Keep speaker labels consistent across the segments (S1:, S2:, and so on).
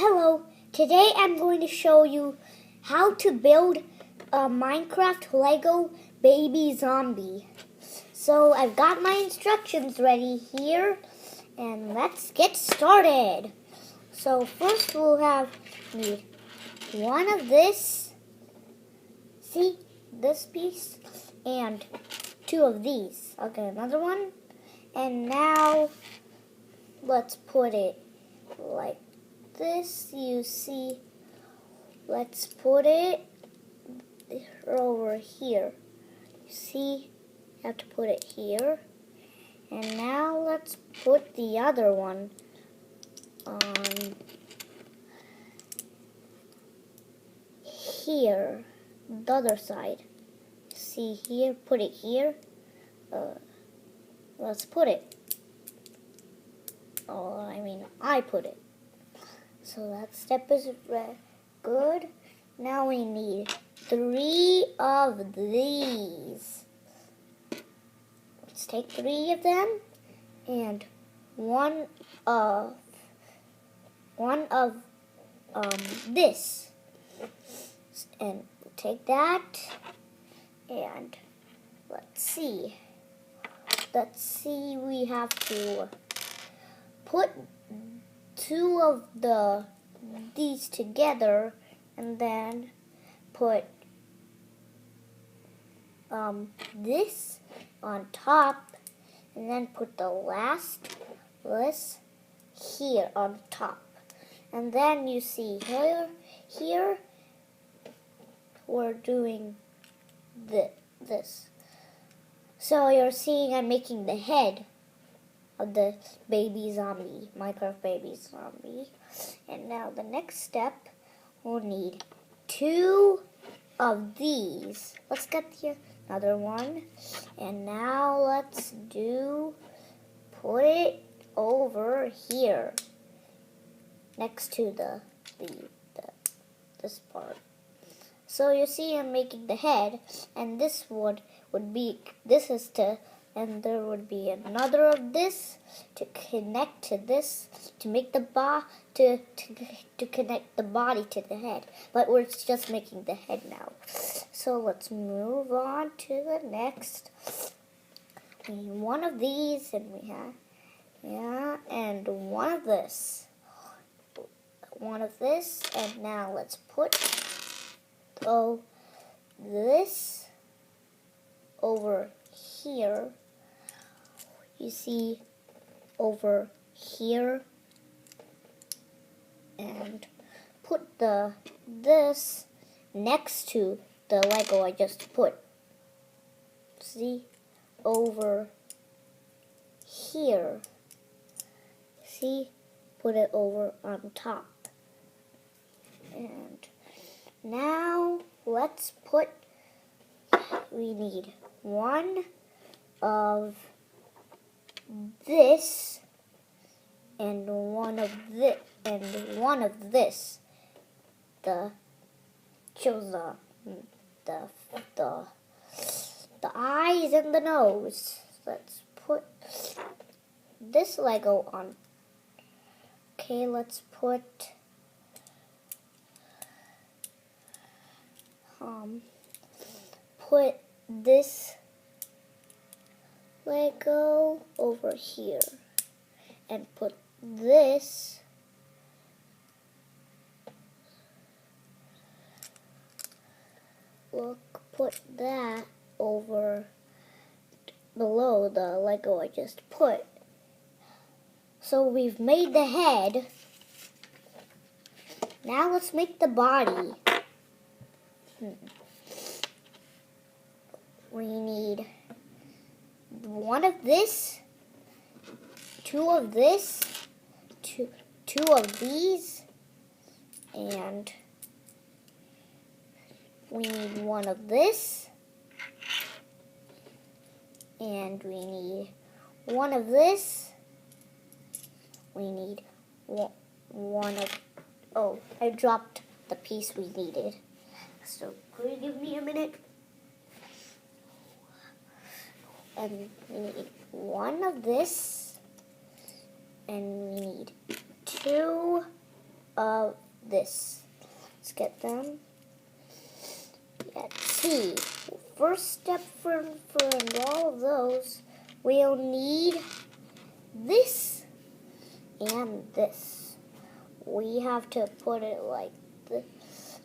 S1: Hello, today I'm going to show you how to build a Minecraft Lego baby zombie. So I've got my instructions ready here and let's get started. So first we'll need one of this, see this piece, and two of these. I'll get another one, and now let's put it like this. You see, let's put it over here. You see, you have to put it here. And now let's put the other one on here, the other side. See here, put it here. Let's put it. I put it. So that step is good. Now we need 3 of these. Let's take 3 of them and one of this. And take that and let's see. We have to put 2 of these together and then put this on top and then put the last this here on top. And then you see here we're doing this. So you're seeing I'm making the head of the baby zombie, Minecraft baby zombie. And now the next step, we'll need 2 of these. Let's get another one. And now let's put it over here, next to this part. So you see I'm making the head, and this would be, and there would be another of this to connect to this, to make the to connect the body to the head. But we're just making the head now. So let's move on to the next. We need one of these, and we have and one of this. And now let's put this over here. You see, over here, and put this next to the Lego I just put. See, over here. See, put it over on top. And now let's put. We need one of this and one of this. Shows the eyes and the nose. Let's put this Lego on. Okay, let's put this Lego over here and put this put that over below the Lego I just put. So we've made the head. Now let's make the body. We need one of this, 2 of this, two of these, and we need one of this, and we need one of this. We need one of, I dropped the piece we needed. So could you give me a minute? And we need one of this, and we need 2 of this. Let's get them. Let's see. First step for all of those, we'll need this and this. We have to put it like this.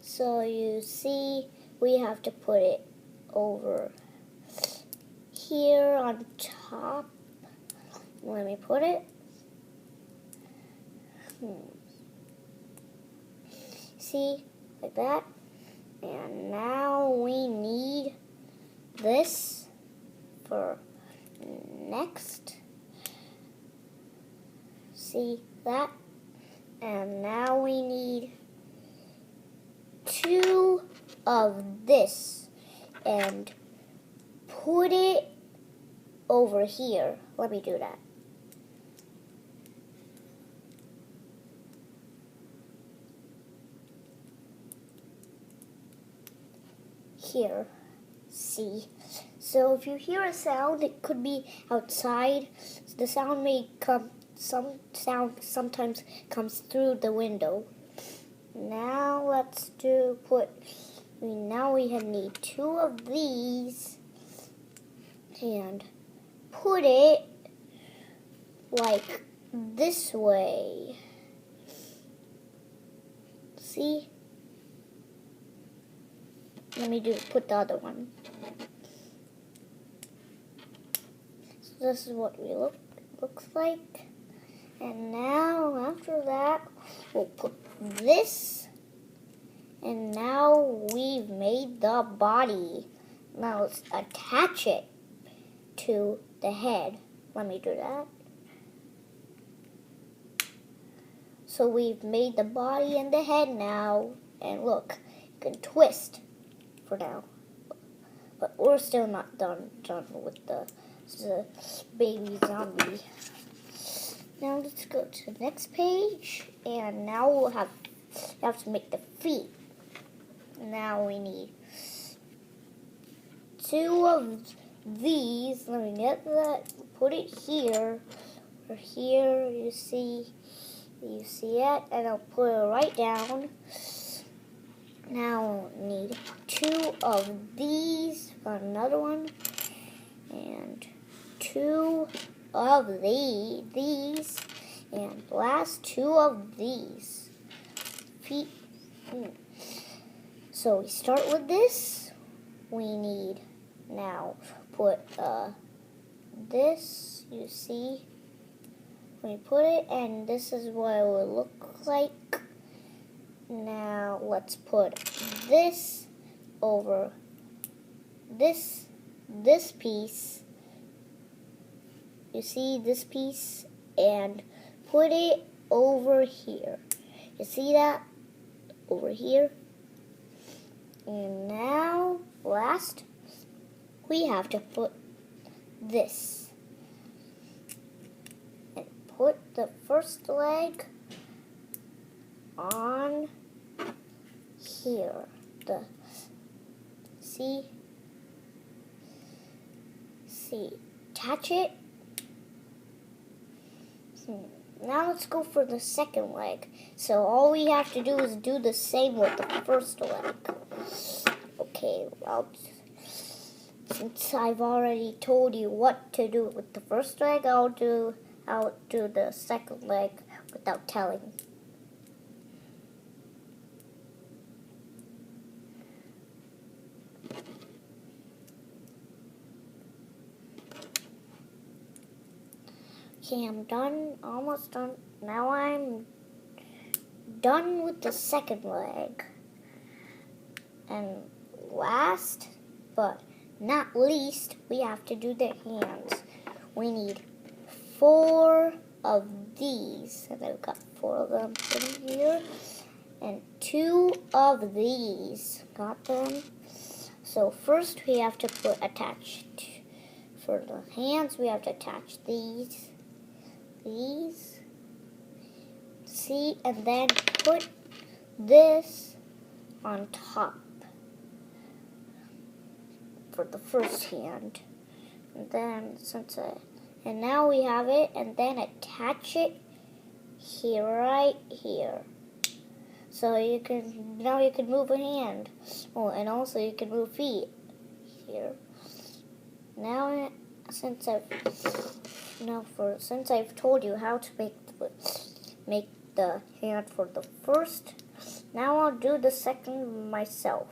S1: So you see, we have to put it over here on top. Let me put it. See, like that. And now we need this for next. See that? And now we need 2 of this and put it over here. Let me do that. Here. See? So if you hear a sound, it could be outside. The sound may come, some sound sometimes comes through the window. Now let's now we need 2 of these and put it like this way. See? Let me put the other one. So this is what we looks like. And now after that, we'll put this. And now we've made the body. Now let's attach it to the head. Let me do that. So we've made the body and the head now. And look, you can twist for now. But we're still not done with the baby zombie. Now let's go to the next page. And now we'll have to make the feet. Now we need 2 of these. Let me get that. Put it here. Or here, you see it, and I'll put it right down. Now we need 2 of these. Got another one. And 2 of these. And last 2 of these. Feet. So we start with this. We need now put this, you see, we put it, and this is what it will look like. Now let's put this over this piece. You see this piece, and put it over here. You see that? Over here. And now, last, we have to put this. And put the first leg on here. See? Attach it. Now let's go for the second leg. So all we have to do is do the same with the first leg. Okay, well, since I've already told you what to do with the first leg, I'll do the second leg without telling. Okay, I'm done, almost done. Now I'm done with the second leg. And last, but not least, we have to do the hands. We need 4 of these, and I've got 4 of them in here, and 2 of these. Got them. So first we have to attach. For the hands, we have to attach these. See, and then put this on top for the first hand. And then and now we have it, and then attach it here, right here. So you can move a hand. Oh, and also you can move feet here. Now, since I've told you how to make the hand for the first, now I'll do the second myself.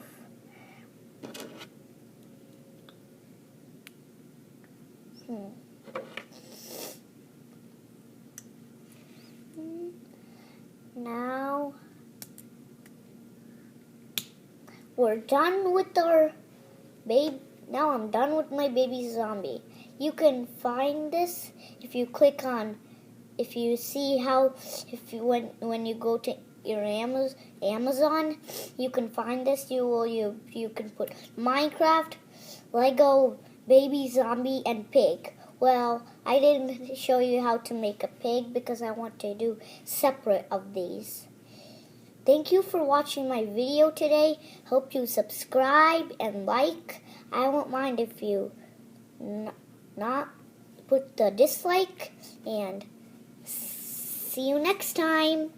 S1: Now we're done with our baby. Now I'm done with my baby zombie. You can find this if you click on, if you see how, when you go to your Amazon, you can find this. You can put Minecraft, Lego, baby zombie, and pig. Well, I didn't show you how to make a pig because I want to do separate of these. Thank you for watching my video today. Hope you subscribe and like. I won't mind if you not put the dislike, and see you next time.